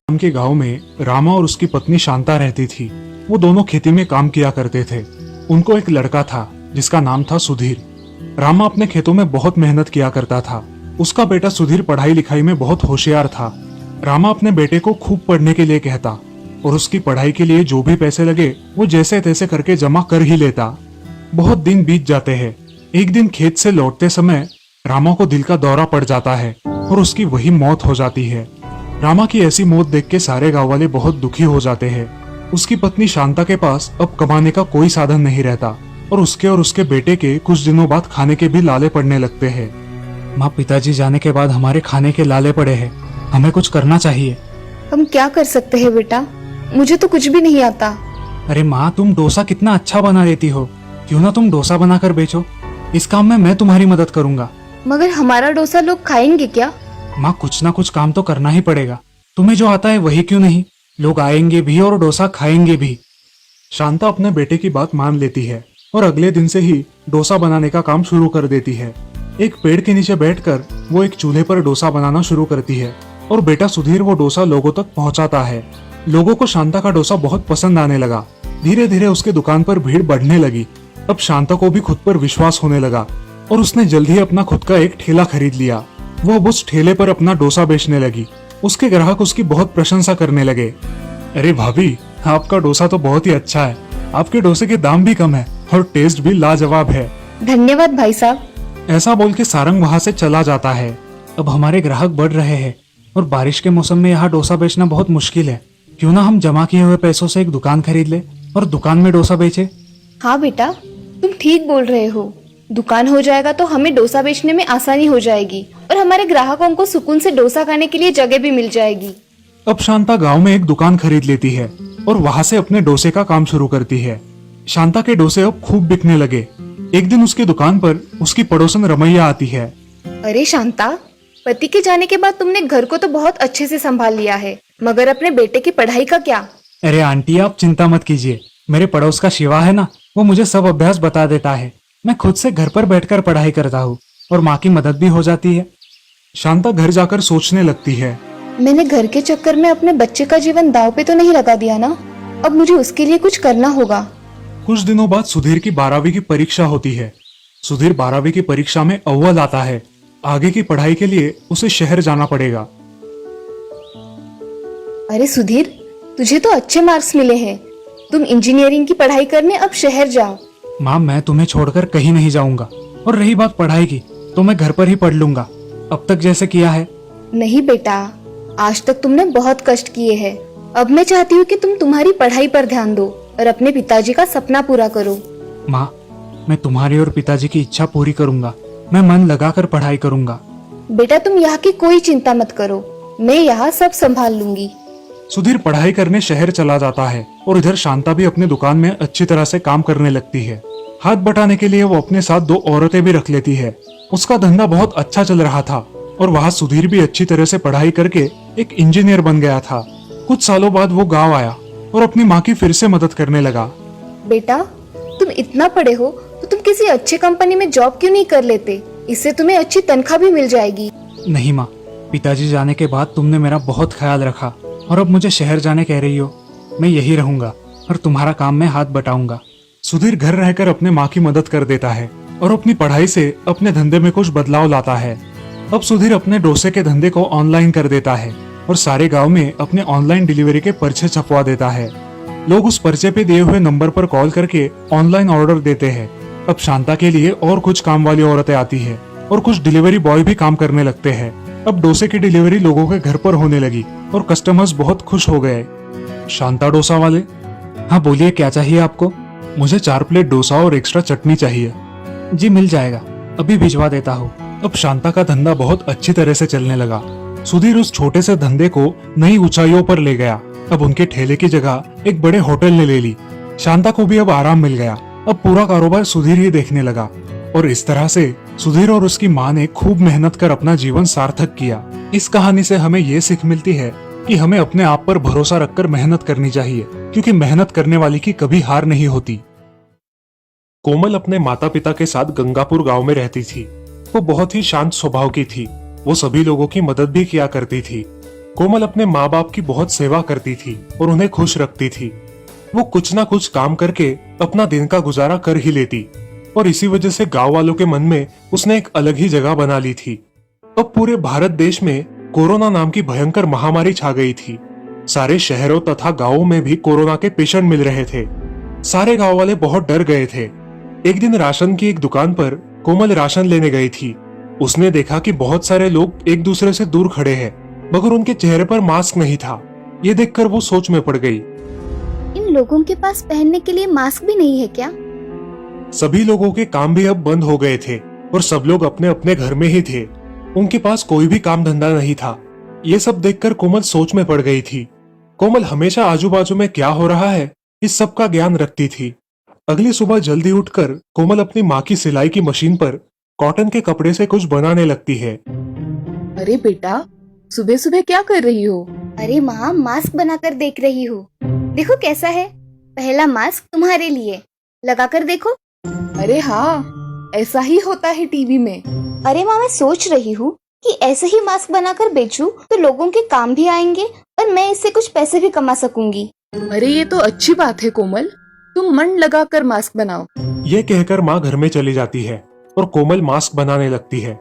राम के गांव में रामा और उसकी पत्नी शांता रहती थी। वो दोनों खेती में काम किया करते थे। उनको एक लड़का था जिसका नाम था सुधीर। रामा अपने खेतों में बहुत मेहनत किया करता था। उसका बेटा सुधीर पढ़ाई लिखाई में बहुत होशियार था। रामा अपने बेटे को खूब पढ़ने के लिए कहता और उसकी पढ़ाई के लिए जो भी पैसे लगे वो जैसे तैसे करके जमा कर ही लेता। बहुत दिन बीत जाते हैं। एक दिन खेत से लौटते समय रामा को दिल का दौरा पड़ जाता है और उसकी वही मौत हो जाती है। रामा की ऐसी मौत देख के सारे गांव वाले बहुत दुखी हो जाते हैं। उसकी पत्नी शांता के पास अब कमाने का कोई साधन नहीं रहता और उसके बेटे के कुछ दिनों बाद खाने के भी लाले पड़ने लगते हैं। माँ, पिताजी जाने के बाद हमारे खाने के लाले पड़े हैं। हमें कुछ करना चाहिए। हम क्या कर सकते हैं बेटा, मुझे तो कुछ भी नहीं आता। अरे माँ, तुम डोसा कितना अच्छा बना देती हो, क्यों ना तुम डोसा बनाकर बेचो। इस काम में मैं तुम्हारी मदद करूंगा। मगर हमारा डोसा लोग खाएंगे क्या? माँ, कुछ ना कुछ काम तो करना ही पड़ेगा। तुम्हें जो आता है वही क्यों नहीं, लोग आएंगे भी और डोसा खाएंगे भी। शांता अपने बेटे की बात मान लेती है और अगले दिन से ही डोसा बनाने का काम शुरू कर देती है। एक पेड़ के नीचे बैठकर वो एक चूल्हे पर डोसा बनाना शुरू करती है और बेटा सुधीर वो डोसा लोगों तक पहुंचाता है। लोगों को शांता का डोसा बहुत पसंद आने लगा। धीरे धीरे उसके दुकान पर भीड़ बढ़ने लगी। अब शांता को भी खुद पर विश्वास होने लगा और उसने जल्द ही अपना खुद का एक ठेला खरीद लिया। वो अब उस ठेले पर अपना डोसा बेचने लगी। उसके ग्राहक उसकी बहुत प्रशंसा करने लगे। अरे भाभी, आपका डोसा तो बहुत ही अच्छा है। आपके डोसे के दाम भी कम है और टेस्ट भी लाजवाब है। धन्यवाद भाई साहब। ऐसा बोल के सारंग वहाँ से चला जाता है। अब हमारे ग्राहक बढ़ रहे हैं और बारिश के मौसम में यहाँ डोसा बेचना बहुत मुश्किल है। क्यों ना हम जमा किए हुए पैसों से एक दुकान खरीद ले और दुकान में डोसा बेचे। हाँ बेटा, तुम ठीक बोल रहे हो। दुकान हो जाएगा तो हमें डोसा बेचने में आसानी हो जाएगी और हमारे ग्राहकों को सुकून से डोसा खाने के लिए जगह भी मिल जाएगी। अब शांता गांव में एक दुकान खरीद लेती है और वहाँ से अपने डोसे का काम शुरू करती है। शांता के डोसे अब खूब बिकने लगे। एक दिन उसकी दुकान पर उसकी पड़ोसन रमैया आती है। अरे शांता, पति के जाने के बाद तुमने घर को तो बहुत अच्छे से संभाल लिया है, मगर अपने बेटे की पढ़ाई का क्या? अरे आंटी, आप चिंता मत कीजिए। मेरे पड़ोस का शिवा है ना, वो मुझे सब अभ्यास बता देता है। मैं खुद से घर पर बैठकर पढ़ाई करता हूँ और माँ की मदद भी हो जाती है। शांता घर जाकर सोचने लगती है, मैंने घर के चक्कर में अपने बच्चे का जीवन दांव पे तो नहीं लगा दिया ना? अब मुझे उसके लिए कुछ करना होगा। कुछ दिनों बाद सुधीर की 12वीं की परीक्षा होती है। सुधीर 12वीं की परीक्षा में अव्वल आता है। आगे की पढ़ाई के लिए उसे शहर जाना पड़ेगा। अरे सुधीर, तुझे तो अच्छे मार्क्स मिले हैं। तुम इंजीनियरिंग की पढ़ाई करने अब शहर जाओ। माँ, मैं तुम्हें छोड़कर कहीं नहीं जाऊंगा। और रही बात पढ़ाई की, तो मैं घर पर ही पढ़ लूंगा, अब तक जैसे किया है। नहीं बेटा, आज तक तुमने बहुत कष्ट किए हैं। अब मैं चाहती हूँ कि तुम तुम्हारी पढ़ाई पर ध्यान दो और अपने पिताजी का सपना पूरा करो। माँ, मैं तुम्हारी और पिताजी की इच्छा पूरी करूंगा। मैं मन लगाकर पढ़ाई करूंगा। बेटा, तुम यहाँ की कोई चिंता मत करो, मैं यहाँ सब संभाल लूंगी। सुधीर पढ़ाई करने शहर चला जाता है और इधर शांता भी अपनी दुकान में अच्छी तरह से काम करने लगती है। हाथ बटाने के लिए वो अपने साथ 2 औरतें भी रख लेती है। उसका धंधा बहुत अच्छा चल रहा था और वहाँ सुधीर भी अच्छी तरह से पढ़ाई करके एक इंजीनियर बन गया था। कुछ सालों बाद वो गाँव आया और अपनी माँ की फिर से मदद करने लगा। बेटा, तुम इतना पढ़े हो तो तुम किसी अच्छे कंपनी में जॉब क्यों नहीं कर लेते? इससे तुम्हें अच्छी तनख्वाह भी मिल जाएगी। नहीं माँ, पिताजी जाने के बाद तुमने मेरा बहुत ख्याल रखा और अब मुझे शहर जाने कह रही हो। मैं यही रहूंगा और तुम्हारा काम में हाथ बटाऊंगा। सुधीर घर रहकर अपने माँ की मदद कर देता है और अपनी पढ़ाई से अपने धंधे में कुछ बदलाव लाता है। अब सुधीर अपने डोसे के धंधे को ऑनलाइन कर देता है और सारे गांव में अपने ऑनलाइन डिलीवरी के पर्चे छपवा देता है। लोग उस पर्चे पे दिए हुए नंबर पर कॉल करके ऑनलाइन ऑर्डर देते हैं। अब शांता के लिए और कुछ काम वाली औरतें आती है और कुछ डिलीवरी बॉय भी काम करने लगते हैं। अब डोसे की डिलीवरी लोगों के घर पर होने लगी और कस्टमर्स बहुत खुश हो गए। शांता डोसा वाले, हाँ बोलिए, क्या चाहिए आपको? मुझे 4 प्लेट डोसा और एक्स्ट्रा चटनी चाहिए। जी मिल जाएगा, अभी भिजवा देता हूँ। अब शांता का धंधा बहुत अच्छी तरह से चलने लगा। सुधीर उस छोटे से धंधे को नई ऊंचाइयों पर ले गया। अब उनके ठेले की जगह एक बड़े होटल ने ले ली। शांता को भी अब आराम मिल गया। अब पूरा कारोबार सुधीर ही देखने लगा और इस तरह से सुधीर और उसकी माँ ने खूब मेहनत कर अपना जीवन सार्थक किया। इस कहानी से हमें ये सीख मिलती है कि हमें अपने आप पर भरोसा रखकर मेहनत करनी चाहिए, क्योंकि मेहनत करने वाले की कभी हार नहीं होती। कोमल अपने माता पिता के साथ गंगापुर गांव में रहती थी। वो बहुत ही शांत स्वभाव की थी। वो सभी लोगों की मदद भी किया करती थी। कोमल अपने माँ बाप की बहुत सेवा करती थी और उन्हें खुश रखती थी। वो कुछ ना कुछ काम करके अपना दिन का गुजारा कर ही लेती और इसी वजह से गांव वालों के मन में उसने एक अलग ही जगह बना ली थी। अब पूरे भारत देश में कोरोना नाम की भयंकर महामारी छा गई थी। सारे शहरों तथा गांवों में भी कोरोना के पेशेंट मिल रहे थे। सारे गांव वाले बहुत डर गए थे। एक दिन राशन की एक दुकान पर कोमल राशन लेने गई थी। उसने देखा कि बहुत सारे लोग एक दूसरे से दूर खड़े हैं, मगर उनके चेहरे पर मास्क नहीं था। ये देखकर वो सोच में पड़ गई। इन लोगों के पास पहनने के लिए मास्क भी नहीं है क्या? सभी लोगों के काम भी अब बंद हो गए थे और सब लोग अपने अपने घर में ही थे। उनके पास कोई भी काम धंधा नहीं था। ये सब देखकर कोमल सोच में पड़ गई थी। कोमल हमेशा आजू बाजू में क्या हो रहा है इस सब का ज्ञान रखती थी। अगली सुबह जल्दी उठकर कोमल अपनी माँ की सिलाई की मशीन पर कॉटन के कपड़े से कुछ बनाने लगती है। अरे बेटा, सुबह सुबह क्या कर रही हो? अरे माँ, मास्क बनाकर देख रही हूँ। देखो कैसा है। पहला मास्क तुम्हारे लिए, लगाकर देखो। अरे हाँ, ऐसा ही होता है टीवी में। अरे माँ, मैं सोच रही हूँ कि ऐसे ही मास्क बनाकर बेचूं तो लोगों के काम भी आएंगे और मैं इससे कुछ पैसे भी कमा सकूंगी। अरे ये तो अच्छी बात है कोमल, तुम मन लगाकर मास्क बनाओ। ये कहकर माँ घर में चली जाती है और कोमल मास्क बनाने लगती है।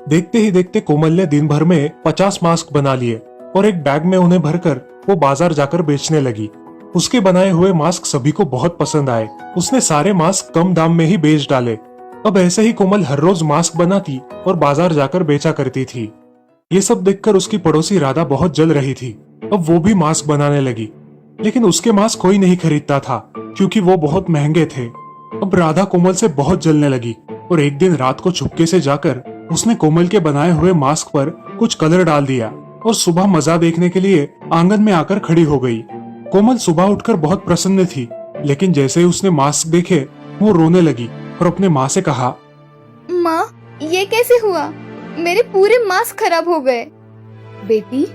देखते ही देखते कोमल ने दिन भर में 50 मास्क बना लिए और एक बैग में उन्हें भरकर वो बाजार जाकर बेचने लगी। उसके बनाए हुए मास्क सभी को बहुत पसंद आए। उसने सारे मास्क कम दाम में ही बेच डाले। अब ऐसे ही कोमल हर रोज मास्क बनाती और बाजार जाकर बेचा करती थी। ये सब देखकर उसकी पड़ोसी राधा बहुत जल रही थी। अब वो भी मास्क बनाने लगी, लेकिन उसके मास्क कोई नहीं खरीदता था क्योंकि वो बहुत महंगे थे। अब राधा कोमल से बहुत जलने लगी और एक दिन रात को चुपके से जाकर उसने कोमल के बनाए हुए मास्क पर कुछ कलर डाल दिया और सुबह मजा देखने के लिए आंगन में आकर खड़ी हो गई। कोमल सुबह उठकर बहुत प्रसन्न थी, लेकिन जैसे ही उसने मास्क देखे वो रोने लगी और अपने माँ से कहा, माँ, ये कैसे हुआ? मेरे पूरे मास्क खराब हो गए। बेटी,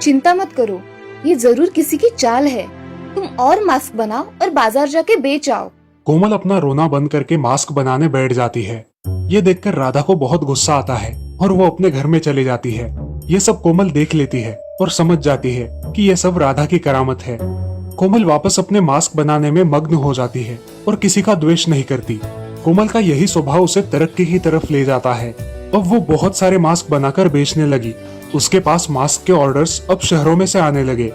चिंता मत करो, ये जरूर किसी की चाल है। तुम और मास्क बनाओ और बाजार जाके बेच आओ। कोमल अपना रोना बंद करके मास्क बनाने बैठ जाती है। ये देखकर राधा को बहुत गुस्सा आता है और वो अपने घर में चली जाती है। ये सब कोमल देख लेती है और समझ जाती है कि ये सब राधा की करामत है। कोमल वापस अपने मास्क बनाने में मग्न हो जाती है और किसी का द्वेष नहीं करती। कोमल का यही स्वभाव उसे तरक्की की तरफ ले जाता है। अब वो बहुत सारे मास्क बनाकर बेचने लगी। उसके पास मास्क के ऑर्डर्स अब शहरों में से आने लगे।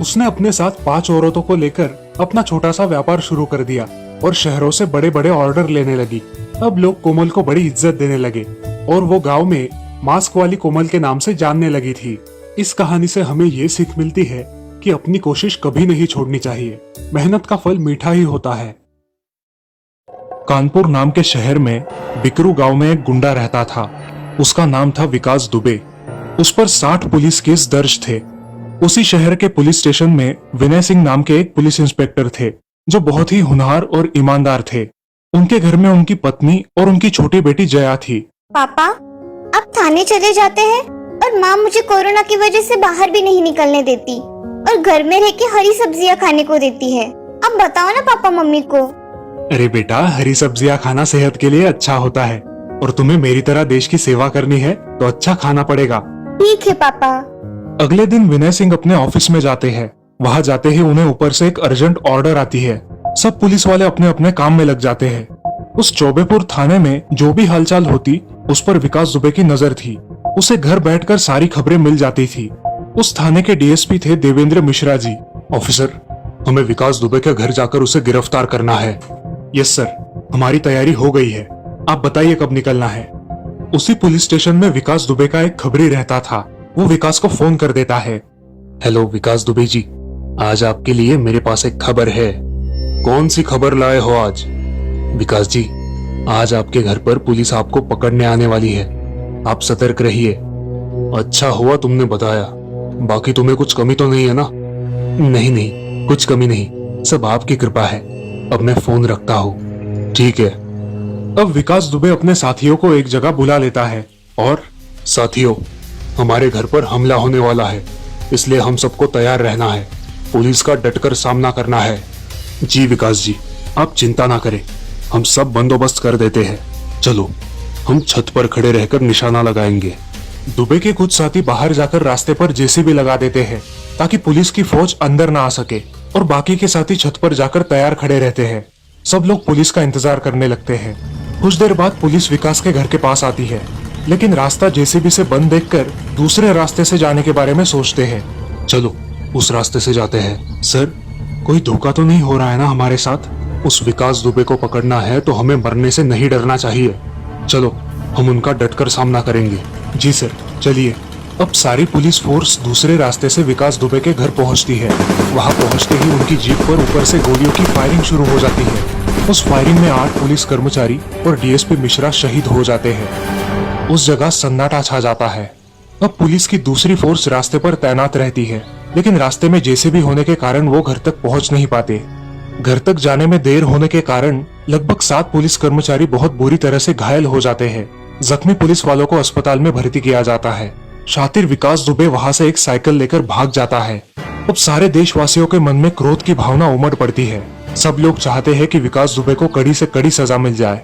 उसने अपने साथ 5 औरतों को लेकर अपना छोटा सा व्यापार शुरू कर दिया और शहरों से बड़े बड़े ऑर्डर लेने लगी। अब लोग कोमल को बड़ी इज्जत देने लगे और वो गांव में मास्क वाली कोमल के नाम से जानने लगी थी। इस कहानी से हमें ये सीख मिलती है कि अपनी कोशिश कभी नहीं छोड़नी चाहिए। मेहनत का फल मीठा ही होता है। कानपुर नाम के शहर में बिकरू गांव में एक गुंडा रहता था। उसका नाम था विकास दुबे। उस पर 60 पुलिस केस दर्ज थे। उसी शहर के पुलिस स्टेशन में विनय सिंह नाम के एक पुलिस इंस्पेक्टर थे जो बहुत ही होनहार और ईमानदार थे। उनके घर में उनकी पत्नी और उनकी छोटी बेटी जया थी। पापा, आप थाने चले जाते हैं और माँ मुझे कोरोना की वजह से बाहर भी नहीं निकलने देती और घर में रह के हरी सब्जियाँ खाने को देती है। अब बताओ ना पापा मम्मी को। अरे बेटा, हरी सब्जियां खाना सेहत के लिए अच्छा होता है और तुम्हें मेरी तरह देश की सेवा करनी है तो अच्छा खाना पड़ेगा। ठीक है पापा। अगले दिन विनय सिंह अपने ऑफिस में जाते हैं। वहां जाते ही उन्हें ऊपर से एक अर्जेंट ऑर्डर आती है। सब पुलिस वाले अपने अपने काम में लग जाते हैं। उस चौबेपुर थाने में जो भी हालचाल होती उस पर विकास दुबे की नजर थी। उसे घर बैठकर सारी खबरें मिल जाती थी। उस थाने के डीएसपी थे देवेंद्र मिश्रा जी। ऑफिसर, हमें विकास दुबे के घर जाकर उसे गिरफ्तार करना है। यस सर, हमारी तैयारी हो गई है। आप बताइए कब निकलना है। उसी पुलिस स्टेशन में विकास दुबे का एक खबरी रहता था। वो विकास को फोन कर देता है। हेलो विकास दुबे जी, आज आपके लिए मेरे पास एक खबर है। कौन सी खबर लाए हो आज? विकास जी, आज आपके घर पर पुलिस आपको पकड़ने आने वाली है। आप सतर्क रहिए। अच्छा हुआ तुमने बताया। बाकी तुम्हें कुछ कमी तो नहीं है ना? नहीं नहीं, कुछ कमी नहीं, सब आपकी कृपा है। अब मैं फोन रखता हूँ। ठीक है। अब विकास दुबे अपने साथियों को एक जगह बुला लेता है और साथियों, हमारे घर पर हमला होने वाला है। इसलिए हम सबको तैयार रहना है, पुलिस का डटकर सामना करना है। जी विकास जी, आप चिंता ना करें, हम सब बंदोबस्त कर देते हैं। चलो, हम छत पर खड़े रहकर निशाना लगाएंगे। दुबे के कुछ साथी बाहर जाकर रास्ते पर जेसीबी लगा देते हैं ताकि पुलिस की फौज अंदर ना आ सके, और बाकी के साथी छत पर जाकर तैयार खड़े रहते हैं। सब लोग पुलिस का इंतजार करने लगते हैं। कुछ देर बाद पुलिस विकास के घर के पास आती है, लेकिन रास्ता जेसीबी से बंद देखकर दूसरे रास्ते से जाने के बारे में सोचते हैं। चलो, उस रास्ते से जाते हैं। सर, कोई धोखा तो नहीं हो रहा है ना हमारे साथ? उस विकास दुबे को पकड़ना है तो हमें मरने से नहीं डरना चाहिए। चलो, हम उनका डटकर सामना करेंगे। जी सर, चलिए। अब सारी पुलिस फोर्स दूसरे रास्ते से विकास दुबे के घर पहुंचती है। वहां पहुंचते ही उनकी जीप पर ऊपर से गोलियों की फायरिंग शुरू हो जाती है। उस फायरिंग में 8 पुलिस कर्मचारी और डीएसपी मिश्रा शहीद हो जाते हैं। उस जगह सन्नाटा छा जाता है। अब पुलिस की दूसरी फोर्स रास्ते पर तैनात रहती है, लेकिन रास्ते में जेसीबी होने के कारण वो घर तक पहुंच नहीं पाते। घर तक जाने में देर होने के कारण लगभग 7 पुलिस कर्मचारी बहुत बुरी तरह से घायल हो जाते हैं। जख्मी पुलिस वालों को अस्पताल में भर्ती किया जाता है। शातिर विकास दुबे वहां से एक साइकिल लेकर भाग जाता है। अब सारे देशवासियों के मन में क्रोध की भावना उमड़ पड़ती है। सब लोग चाहते हैं कि विकास दुबे को कड़ी से कड़ी सजा मिल जाए।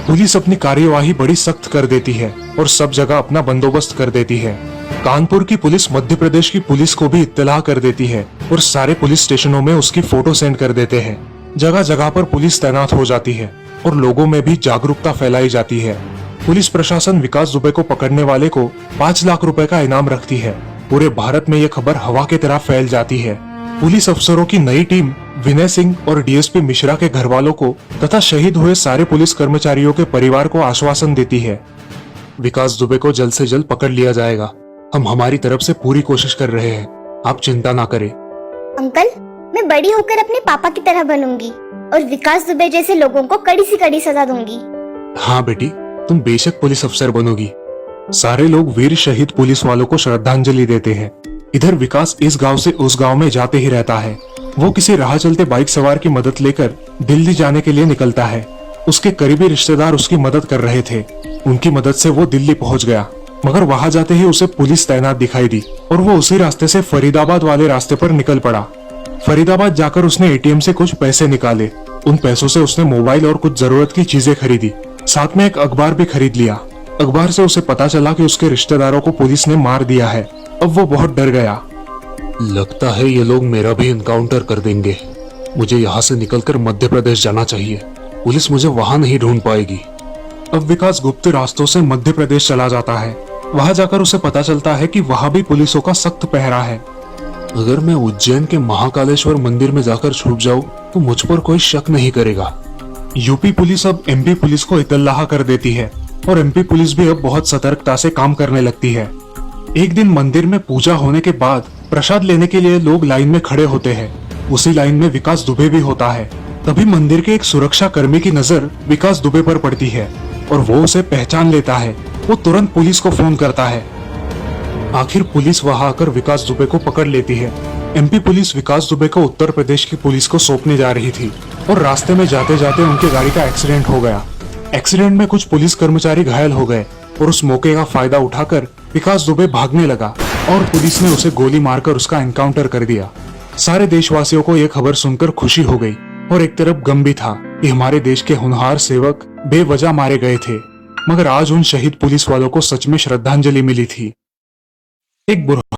पुलिस अपनी कार्यवाही बड़ी सख्त कर देती है और सब जगह अपना बंदोबस्त कर देती है। कानपुर की पुलिस मध्य प्रदेश की पुलिस को भी इत्तला कर देती है और सारे पुलिस स्टेशनों में उसकी फोटो सेंड कर देते हैं। जगह जगह पर पुलिस तैनात हो जाती है और लोगों में भी जागरूकता फैलाई जाती है। पुलिस प्रशासन विकास दुबे को पकड़ने वाले को 5 लाख रुपए का इनाम रखती है। पूरे भारत में ये खबर हवा की तरह फैल जाती है। पुलिस अफसरों की नई टीम विनय सिंह और डीएसपी मिश्रा के घर वालों को तथा शहीद हुए सारे पुलिस कर्मचारियों के परिवार को आश्वासन देती है। विकास दुबे को जल्द से जल्द पकड़ लिया जाएगा। हम हमारी तरफ से पूरी कोशिश कर रहे हैं, आप चिंता ना करें। अंकल, मैं बड़ी होकर अपने पापा की तरह बनूंगी और विकास दुबे जैसे लोगों को कड़ी से कड़ी सजा दूंगी। हाँ बेटी, तुम बेशक पुलिस अफसर बनोगी। सारे लोग वीर शहीद पुलिस वालों को श्रद्धांजलि देते हैं। इधर विकास इस गांव से उस गांव में जाते ही रहता है। वो किसी राह चलते बाइक सवार की मदद लेकर दिल्ली जाने के लिए निकलता है। उसके करीबी रिश्तेदार उसकी मदद कर रहे थे। उनकी मदद से वो दिल्ली पहुंच गया, मगर वहां जाते ही उसे पुलिस तैनात दिखाई दी और वो उसी रास्ते से फरीदाबाद वाले रास्ते पर निकल पड़ा। फरीदाबाद जाकर उसने एटीएम से कुछ पैसे निकाले। उन पैसों से उसने मोबाइल और कुछ जरूरत की चीजें खरीदी। साथ में एक अखबार भी खरीद लिया। अखबार से उसे पता चला कि उसके रिश्तेदारों को पुलिस ने मार दिया है। अब वो बहुत डर गया। लगता है ये लोग मेरा भी इनकाउंटर कर देंगे। मुझे यहाँ से निकलकर मध्य प्रदेश जाना चाहिए, पुलिस मुझे वहां नहीं ढूंढ पाएगी। अब विकास गुप्त रास्तों से मध्य प्रदेश चला जाता है। वहां जाकर उसे पता चलता है कि वहां भी पुलिसों का सख्त पहरा है। अगर मैं उज्जैन के महाकालेश्वर मंदिर में जाकर छुप जाऊं तो मुझ पर कोई शक नहीं करेगा। यूपी पुलिस अब एमपी पुलिस को इत्तला कर देती है और एमपी पुलिस भी अब बहुत सतर्कता से काम करने लगती है। एक दिन मंदिर में पूजा होने के बाद प्रसाद लेने के लिए लोग लाइन में खड़े होते हैं। उसी लाइन में विकास दुबे भी होता है। तभी मंदिर के एक सुरक्षा कर्मी की नजर विकास दुबे पर पड़ती है और वो उसे पहचान लेता है। वो तुरंत पुलिस को फोन करता है। आखिर पुलिस वहां आकर विकास दुबे को पकड़ लेती है। एमपी पुलिस विकास दुबे को उत्तर प्रदेश की पुलिस को सौंपने जा रही थी और रास्ते में जाते जाते उनकी गाड़ी का एक्सीडेंट हो गया। एक्सीडेंट में कुछ पुलिस कर्मचारी घायल हो गए और उस मौके का फायदा उठाकर विकास दुबे भागने लगा और पुलिस ने उसे गोली मारकर उसका एनकाउंटर कर दिया। सारे देशवासियों को यह खबर सुनकर खुशी हो गई और एक तरफ गम भी था कि हमारे देश के होनहार सेवक बेवजह मारे गए थे, मगर आज उन शहीद पुलिस वालों को सच में श्रद्धांजलि मिली थी। एक बुरहान